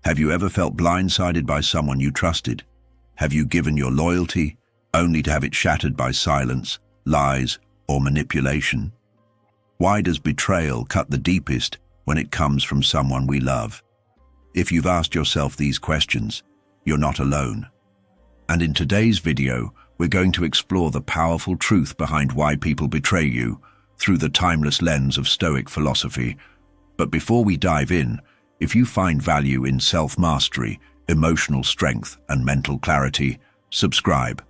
Have you ever felt blindsided by someone you trusted? Have you given your loyalty only to have it shattered by silence, lies, or manipulation? Why does betrayal cut the deepest when it comes from someone we love? If you've asked yourself these questions, you're not alone. And in today's video, we're going to explore the powerful truth behind why people betray you through the timeless lens of Stoic philosophy. But before we dive in, if you find value in self-mastery, emotional strength, and mental clarity, subscribe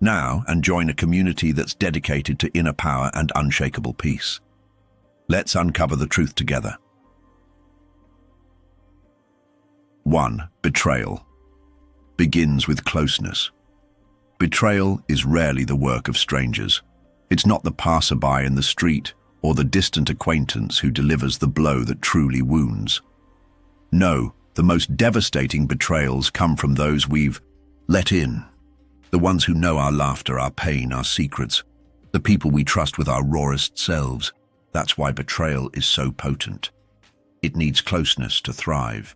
now and join a community that's dedicated to inner power and unshakable peace. Let's uncover the truth together. 1. Betrayal begins with closeness. Betrayal is rarely the work of strangers. It's not the passerby in the street or the distant acquaintance who delivers the blow that truly wounds. No, the most devastating betrayals come from those we've let in. The ones who know our laughter, our pain, our secrets. The people we trust with our rawest selves. That's why betrayal is so potent. It needs closeness to thrive.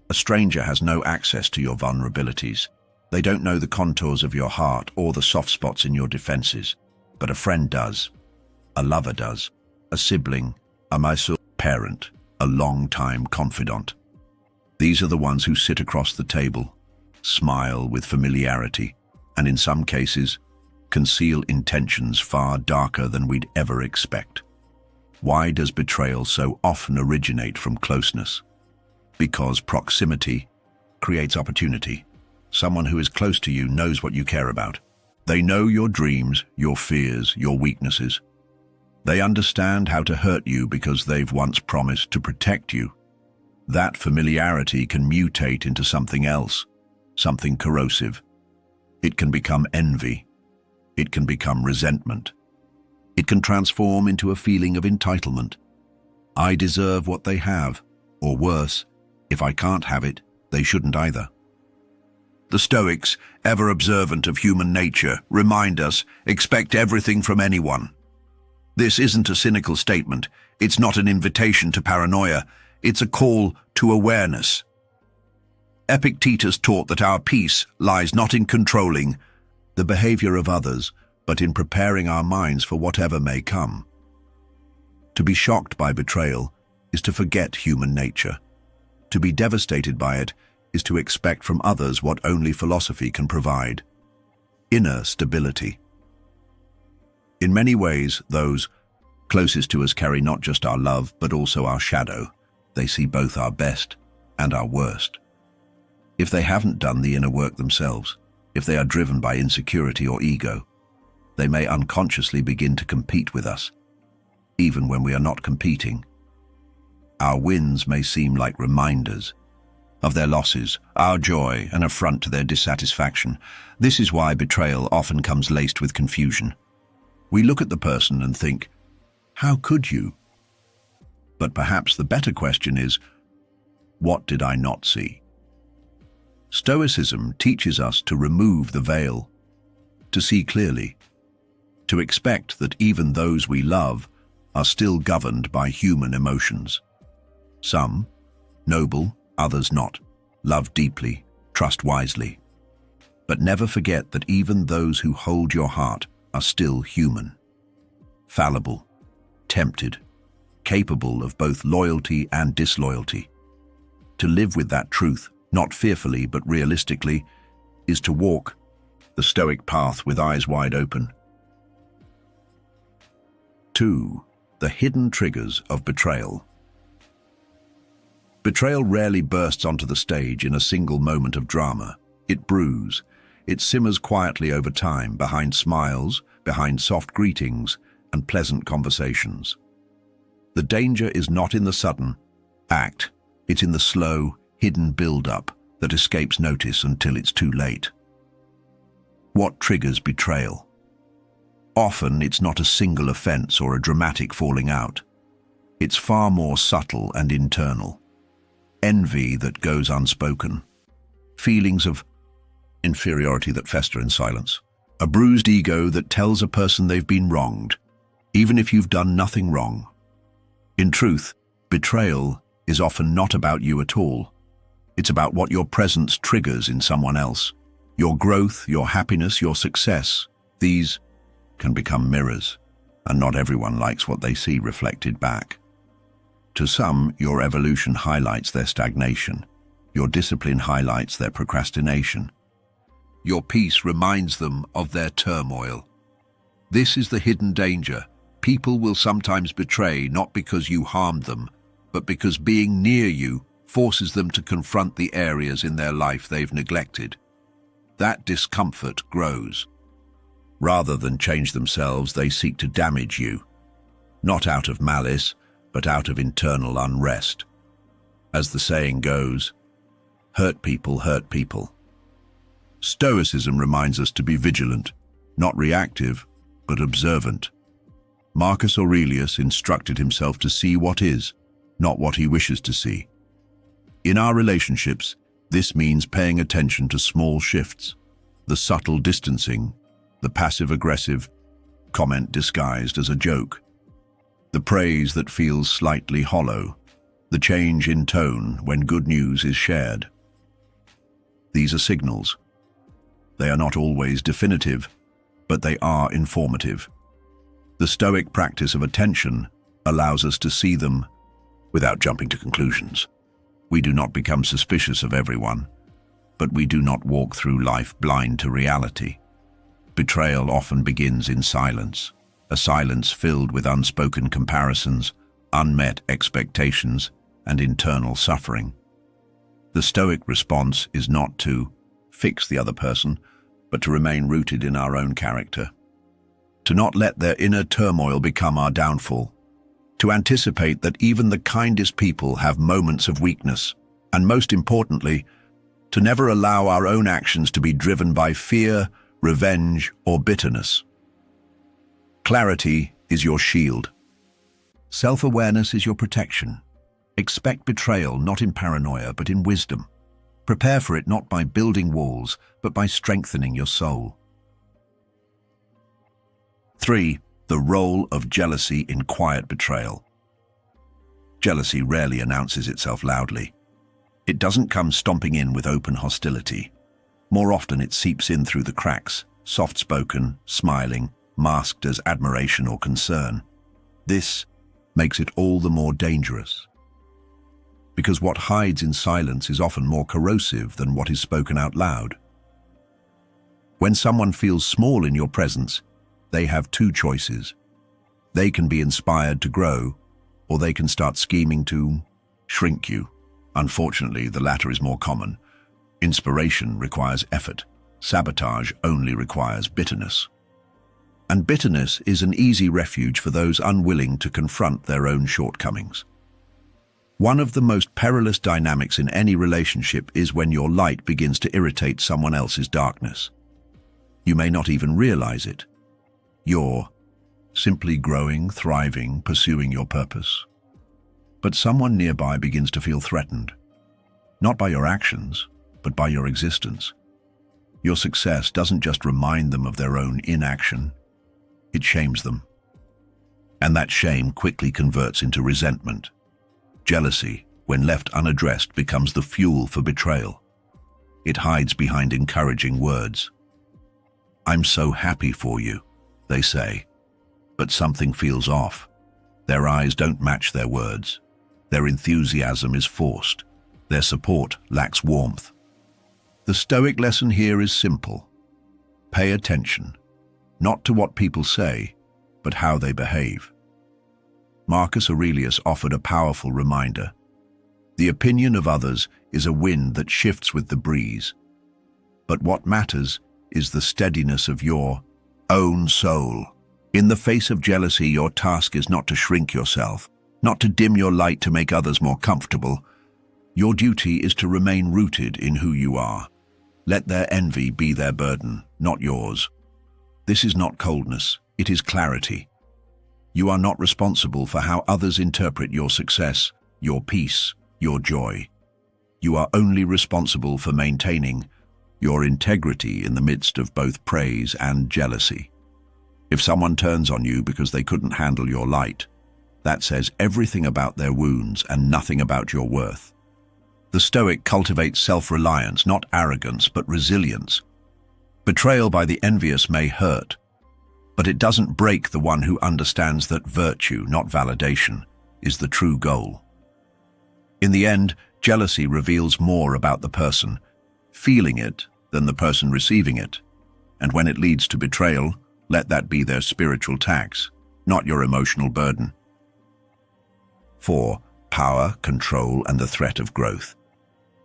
A stranger has no access to your vulnerabilities. They don't know the contours of your heart or the soft spots in your defenses. But a friend does. A lover does. A sibling, a mysore parent, a long-time confidant. These are the ones who sit across the table, smile with familiarity, and in some cases, conceal intentions far darker than we'd ever expect. Why does betrayal so often originate from closeness? Because proximity creates opportunity. Someone who is close to you knows what you care about. They know your dreams, your fears, your weaknesses. They understand how to hurt you because they've once promised to protect you. That familiarity can mutate into something else, something corrosive. It can become envy. It can become resentment. It can transform into a feeling of entitlement. I deserve what they have, or worse, if I can't have it, they shouldn't either. The Stoics, ever observant of human nature, remind us, expect everything from anyone. This isn't a cynical statement. It's not an invitation to paranoia. It's a call to awareness. Epictetus taught that our peace lies not in controlling the behavior of others, but in preparing our minds for whatever may come. To be shocked by betrayal is to forget human nature. To be devastated by it is to expect from others what only philosophy can provide: inner stability. In many ways, those closest to us carry not just our love, but also our shadow. They see both our best and our worst. If they haven't done the inner work themselves, if they are driven by insecurity or ego, they may unconsciously begin to compete with us, even when we are not competing. Our wins may seem like reminders of their losses, our joy, an affront to their dissatisfaction. This is why betrayal often comes laced with confusion. We look at the person and think, how could you? But perhaps the better question is, what did I not see? Stoicism teaches us to remove the veil, to see clearly, to expect that even those we love are still governed by human emotions. Some, noble, others not. Love deeply, trust wisely. But never forget that even those who hold your heart are still human. Fallible, tempted, capable of both loyalty and disloyalty. To live with that truth, not fearfully but realistically, is to walk the Stoic path with eyes wide open. 2. The hidden triggers of betrayal. Betrayal rarely bursts onto the stage in a single moment of drama. It brews. It simmers quietly over time, behind smiles, behind soft greetings, and pleasant conversations. The danger is not in the sudden act. It's in the slow, hidden build-up that escapes notice until it's too late. What triggers betrayal? Often it's not a single offense or a dramatic falling out. It's far more subtle and internal. Envy that goes unspoken. Feelings of inferiority that fester in silence. A bruised ego that tells a person they've been wronged, even if you've done nothing wrong. In truth, betrayal is often not about you at all. It's about what your presence triggers in someone else. Your growth, your happiness, your success, these can become mirrors, and not everyone likes what they see reflected back. To some, your evolution highlights their stagnation. Your discipline highlights their procrastination. Your peace reminds them of their turmoil. This is the hidden danger. People will sometimes betray not because you harmed them, but because being near you forces them to confront the areas in their life they've neglected. That discomfort grows. Rather than change themselves, they seek to damage you. Not out of malice, but out of internal unrest. As the saying goes, hurt people hurt people. Stoicism reminds us to be vigilant, not reactive, but observant. Marcus Aurelius instructed himself to see what is, not what he wishes to see. In our relationships, this means paying attention to small shifts, the subtle distancing, the passive-aggressive comment disguised as a joke, the praise that feels slightly hollow, the change in tone when good news is shared. These are signals. They are not always definitive, but they are informative. The Stoic practice of attention allows us to see them without jumping to conclusions. We do not become suspicious of everyone, but we do not walk through life blind to reality. Betrayal often begins in silence, a silence filled with unspoken comparisons, unmet expectations, and internal suffering. The Stoic response is not to fix the other person, but to remain rooted in our own character. To not let their inner turmoil become our downfall. To anticipate that even the kindest people have moments of weakness, and most importantly, to never allow our own actions to be driven by fear, revenge, or bitterness. Clarity is your shield. Self-awareness is your protection. Expect betrayal not in paranoia, but in wisdom. Prepare for it not by building walls, but by strengthening your soul. 3. The role of jealousy in quiet betrayal. Jealousy rarely announces itself loudly. It doesn't come stomping in with open hostility. More often it seeps in through the cracks, soft-spoken, smiling, masked as admiration or concern. This makes it all the more dangerous, because what hides in silence is often more corrosive than what is spoken out loud. When someone feels small in your presence, they have two choices. They can be inspired to grow, or they can start scheming to shrink you. Unfortunately, the latter is more common. Inspiration requires effort. Sabotage only requires bitterness. And bitterness is an easy refuge for those unwilling to confront their own shortcomings. One of the most perilous dynamics in any relationship is when your light begins to irritate someone else's darkness. You may not even realize it. You're simply growing, thriving, pursuing your purpose. But someone nearby begins to feel threatened, not by your actions, but by your existence. Your success doesn't just remind them of their own inaction, it shames them. And that shame quickly converts into resentment. Jealousy, when left unaddressed, becomes the fuel for betrayal. It hides behind encouraging words. "I'm so happy for you," they say, but something feels off. Their eyes don't match their words. Their enthusiasm is forced. Their support lacks warmth. The Stoic lesson here is simple. Pay attention, not to what people say, but how they behave. Marcus Aurelius offered a powerful reminder. The opinion of others is a wind that shifts with the breeze. But what matters is the steadiness of your own soul. In the face of jealousy, your task is not to shrink yourself, not to dim your light to make others more comfortable. Your duty is to remain rooted in who you are. Let their envy be their burden, not yours. This is not coldness, it is clarity. You are not responsible for how others interpret your success, your peace, your joy. You are only responsible for maintaining your integrity in the midst of both praise and jealousy. If someone turns on you because they couldn't handle your light, that says everything about their wounds and nothing about your worth. The Stoic cultivates self-reliance, not arrogance, but resilience. Betrayal by the envious may hurt, but it doesn't break the one who understands that virtue, not validation, is the true goal. In the end, jealousy reveals more about the person feeling it than the person receiving it. And when it leads to betrayal, let that be their spiritual tax, not your emotional burden. 4. Power, control, and the threat of growth.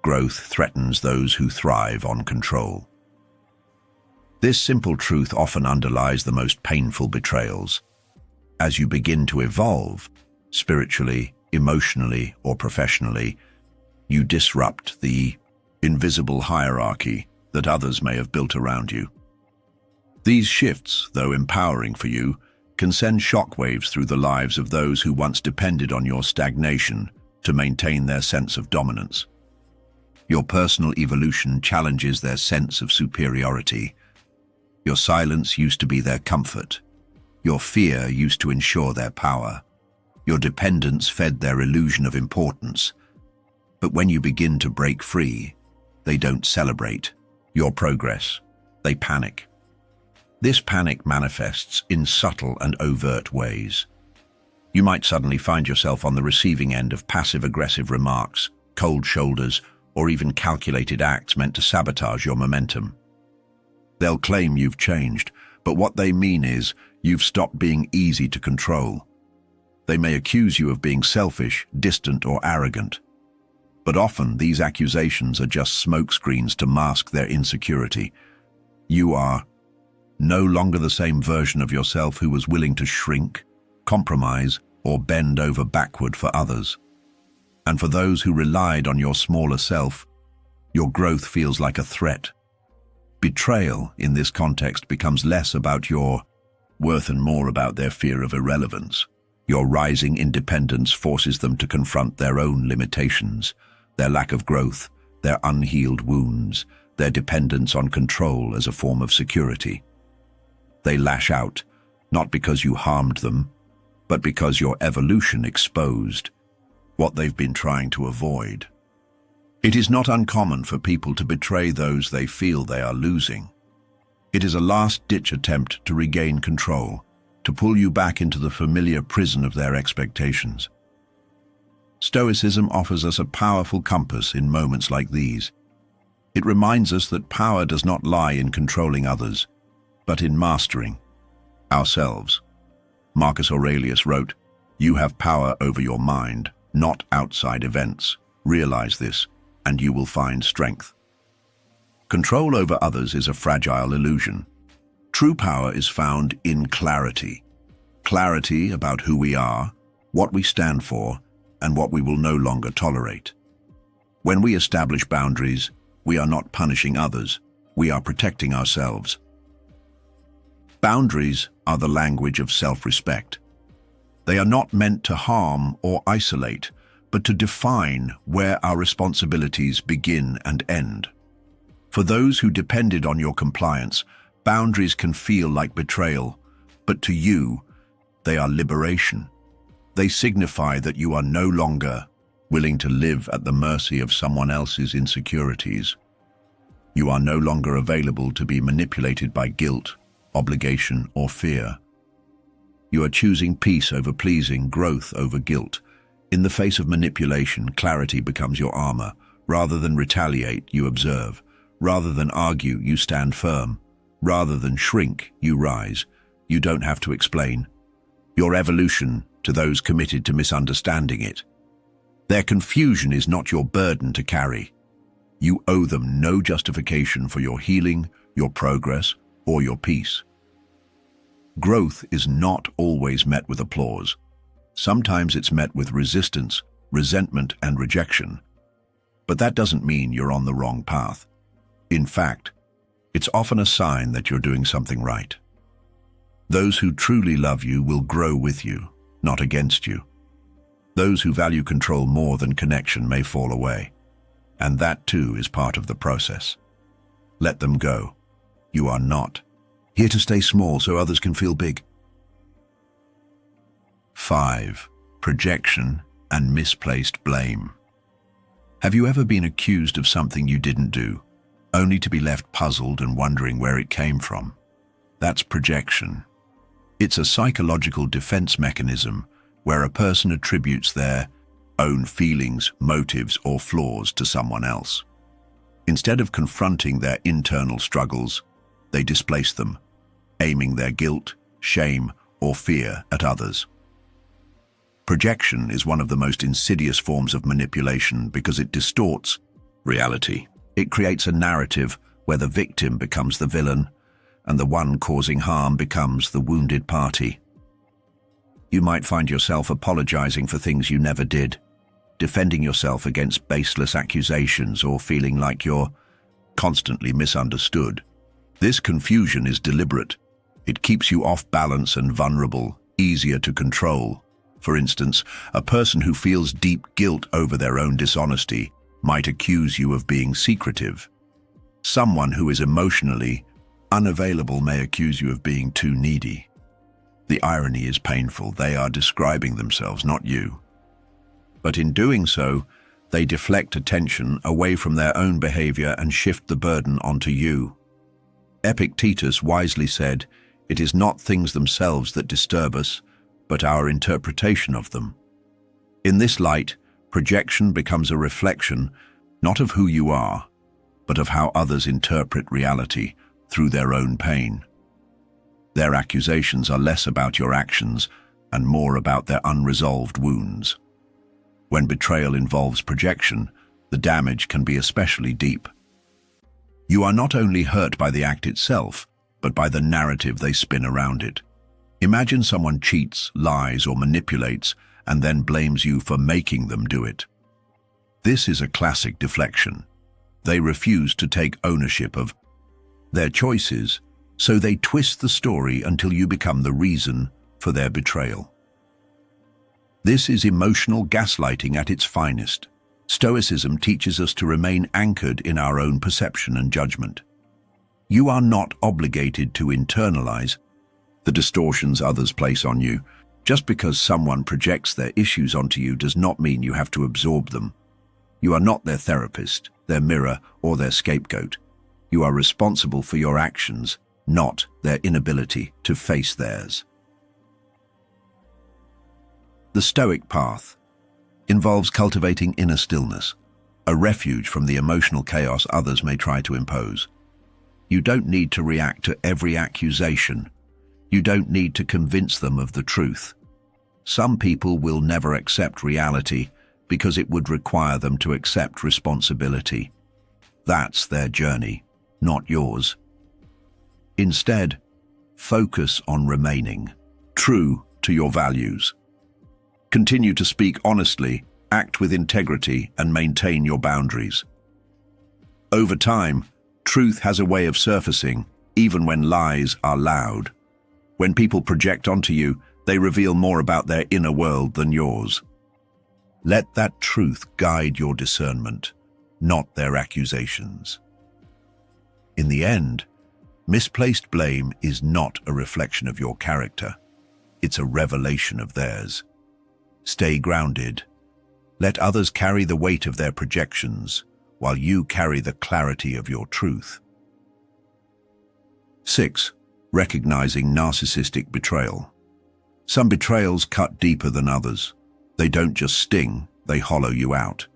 Growth threatens those who thrive on control. This simple truth often underlies the most painful betrayals. As you begin to evolve, spiritually, emotionally, or professionally, you disrupt the invisible hierarchy that others may have built around you. These shifts, though empowering for you, can send shockwaves through the lives of those who once depended on your stagnation to maintain their sense of dominance. Your personal evolution challenges their sense of superiority. Your silence used to be their comfort. Your fear used to ensure their power. Your dependence fed their illusion of importance. But when you begin to break free, they don't celebrate your progress. They panic. This panic manifests in subtle and overt ways. You might suddenly find yourself on the receiving end of passive-aggressive remarks, cold shoulders, or even calculated acts meant to sabotage your momentum. They'll claim you've changed, but what they mean is you've stopped being easy to control. They may accuse you of being selfish, distant, or arrogant. But often these accusations are just smokescreens to mask their insecurity. You are no longer the same version of yourself who was willing to shrink, compromise, or bend over backward for others. And for those who relied on your smaller self, your growth feels like a threat. Betrayal, in this context, becomes less about your worth and more about their fear of irrelevance. Your rising independence forces them to confront their own limitations, their lack of growth, their unhealed wounds, their dependence on control as a form of security. They lash out, not because you harmed them, but because your evolution exposed what they've been trying to avoid. It is not uncommon for people to betray those they feel they are losing. It is a last-ditch attempt to regain control, to pull you back into the familiar prison of their expectations. Stoicism offers us a powerful compass in moments like these. It reminds us that power does not lie in controlling others, but in mastering ourselves. Marcus Aurelius wrote, "You have power over your mind, not outside events. Realize this, and you will find strength." Control over others is a fragile illusion. True power is found in clarity. Clarity about who we are, what we stand for, and what we will no longer tolerate. When we establish boundaries, we are not punishing others, we are protecting ourselves. Boundaries are the language of self-respect. They are not meant to harm or isolate, but to define where our responsibilities begin and end. For those who depended on your compliance, boundaries can feel like betrayal, but to you, they are liberation. They signify that you are no longer willing to live at the mercy of someone else's insecurities. You are no longer available to be manipulated by guilt, obligation, or fear. You are choosing peace over pleasing, growth over guilt. In the face of manipulation, clarity becomes your armor. Rather than retaliate, you observe. Rather than argue, you stand firm. Rather than shrink, you rise. You don't have to explain your evolution to those committed to misunderstanding it. Their confusion is not your burden to carry. You owe them no justification for your healing, your progress, or your peace. Growth is not always met with applause. Sometimes it's met with resistance, resentment, and rejection. But that doesn't mean you're on the wrong path. In fact, it's often a sign that you're doing something right. Those who truly love you will grow with you, not against you. Those who value control more than connection may fall away. And that too is part of the process. Let them go. You are not here to stay small so others can feel big. 5. Projection and misplaced blame. Have you ever been accused of something you didn't do, only to be left puzzled and wondering where it came from? That's projection. It's a psychological defense mechanism where a person attributes their own feelings, motives, or flaws to someone else. Instead of confronting their internal struggles, they displace them, aiming their guilt, shame, or fear at others. Projection is one of the most insidious forms of manipulation because it distorts reality. It creates a narrative where the victim becomes the villain and the one causing harm becomes the wounded party. You might find yourself apologizing for things you never did, defending yourself against baseless accusations, or feeling like you're constantly misunderstood. This confusion is deliberate. It keeps you off balance and vulnerable, easier to control. For instance, a person who feels deep guilt over their own dishonesty might accuse you of being secretive. Someone who is emotionally unavailable may accuse you of being too needy. The irony is painful. They are describing themselves, not you. But in doing so, they deflect attention away from their own behavior and shift the burden onto you. Epictetus wisely said, "It is not things themselves that disturb us, but our interpretation of them." In this light, projection becomes a reflection not of who you are, but of how others interpret reality through their own pain. Their accusations are less about your actions and more about their unresolved wounds. When betrayal involves projection, the damage can be especially deep. You are not only hurt by the act itself, but by the narrative they spin around it. Imagine someone cheats, lies, or manipulates, and then blames you for making them do it. This is a classic deflection. They refuse to take ownership of their choices, so they twist the story until you become the reason for their betrayal. This is emotional gaslighting at its finest. Stoicism teaches us to remain anchored in our own perception and judgment. You are not obligated to internalize the distortions others place on you. Just because someone projects their issues onto you does not mean you have to absorb them. You are not their therapist, their mirror, or their scapegoat. You are responsible for your actions, not their inability to face theirs. The Stoic path involves cultivating inner stillness, a refuge from the emotional chaos others may try to impose. You don't need to react to every accusation. You don't need to convince them of the truth. Some people will never accept reality because it would require them to accept responsibility. That's their journey, not yours. Instead, focus on remaining true to your values. Continue to speak honestly, act with integrity, and maintain your boundaries. Over time, truth has a way of surfacing, even when lies are loud. When people project onto you, they reveal more about their inner world than yours. Let that truth guide your discernment, not their accusations. In the end, misplaced blame is not a reflection of your character. It's a revelation of theirs. Stay grounded. Let others carry the weight of their projections, while you carry the clarity of your truth. 6. Recognizing narcissistic betrayal. Some betrayals cut deeper than others. They don't just sting, they hollow you out.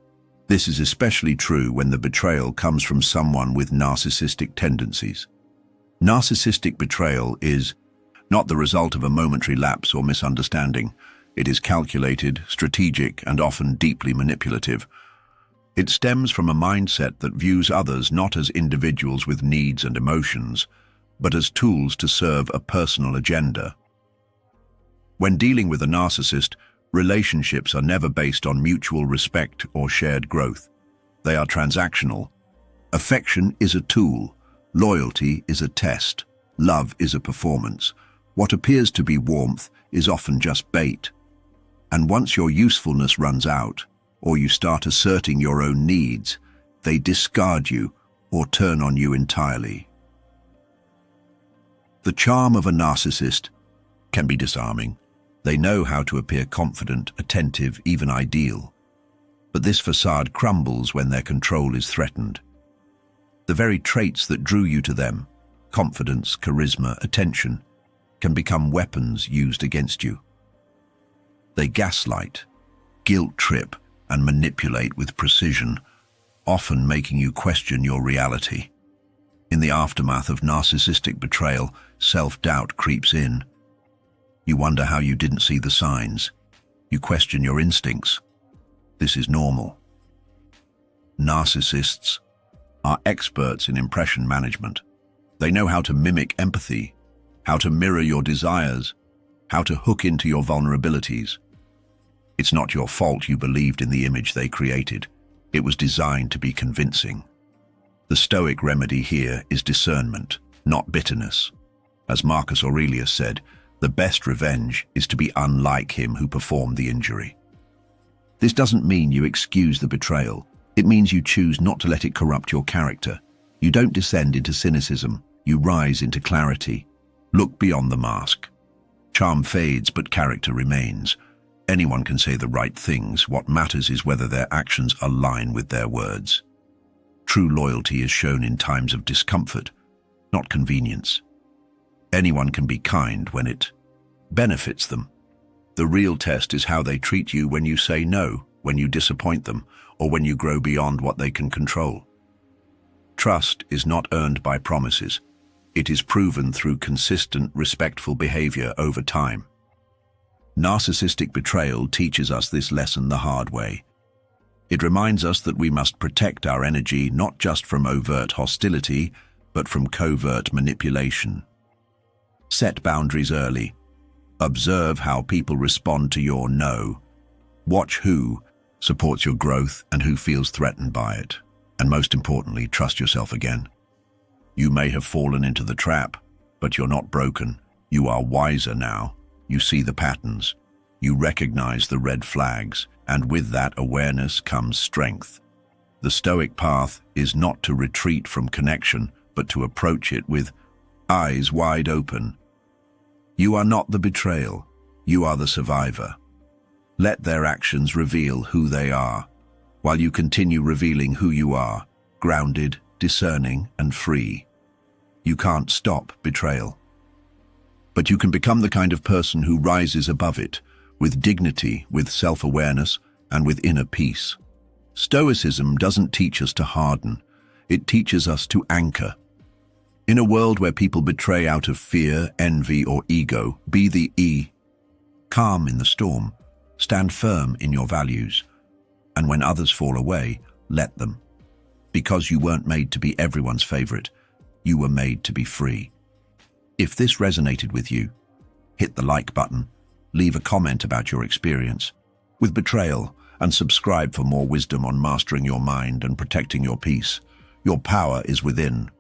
This is especially true when the betrayal comes from someone with narcissistic tendencies. Narcissistic betrayal is not the result of a momentary lapse or misunderstanding. It is calculated, strategic, and often deeply manipulative. It stems from a mindset that views others not as individuals with needs and emotions, but as tools to serve a personal agenda. When dealing with a narcissist, relationships are never based on mutual respect or shared growth. They are transactional. Affection is a tool. Loyalty is a test. Love is a performance. What appears to be warmth is often just bait. And once your usefulness runs out, or you start asserting your own needs, they discard you or turn on you entirely. The charm of a narcissist can be disarming. They know how to appear confident, attentive, even ideal. But this facade crumbles when their control is threatened. The very traits that drew you to them, confidence, charisma, attention, can become weapons used against you. They gaslight, guilt trip, and manipulate with precision, often making you question your reality. In the aftermath of narcissistic betrayal, self-doubt creeps in. You wonder how you didn't see the signs. You question your instincts. This is normal. Narcissists are experts in impression management. They know how to mimic empathy, how to mirror your desires, how to hook into your vulnerabilities. It's not your fault you believed in the image they created. It was designed to be convincing. The Stoic remedy here is discernment, not bitterness. As Marcus Aurelius said, the best revenge is to be unlike him who performed the injury. This doesn't mean you excuse the betrayal. It means you choose not to let it corrupt your character. You don't descend into cynicism. You rise into clarity. Look beyond the mask. Charm fades, but character remains. Anyone can say the right things. What matters is whether their actions align with their words. True loyalty is shown in times of discomfort, not convenience. Anyone can be kind when it benefits them. The real test is how they treat you when you say no, when you disappoint them, or when you grow beyond what they can control. Trust is not earned by promises. It is proven through consistent, respectful behavior over time. Narcissistic betrayal teaches us this lesson the hard way. It reminds us that we must protect our energy not just from overt hostility, but from covert manipulation. Set boundaries early. Observe how people respond to your no. Watch who supports your growth and who feels threatened by it. And most importantly, trust yourself again. You may have fallen into the trap, but you're not broken. You are wiser now. You see the patterns. You recognize the red flags, and with that awareness comes strength. The Stoic path is not to retreat from connection, but to approach it with eyes wide open. You are not the betrayal. You are the survivor. Let their actions reveal who they are, while you continue revealing who you are, grounded, discerning, and free. You can't stop betrayal. But you can become the kind of person who rises above it, with dignity, with self-awareness, and with inner peace. Stoicism doesn't teach us to harden. It teaches us to anchor. In a world where people betray out of fear, envy, or ego, be the calm in the storm. Stand firm in your values. And when others fall away, let them. Because you weren't made to be everyone's favorite. You were made to be free. If this resonated with you, hit the like button, leave a comment about your experience with betrayal, and subscribe for more wisdom on mastering your mind and protecting your peace. Your power is within.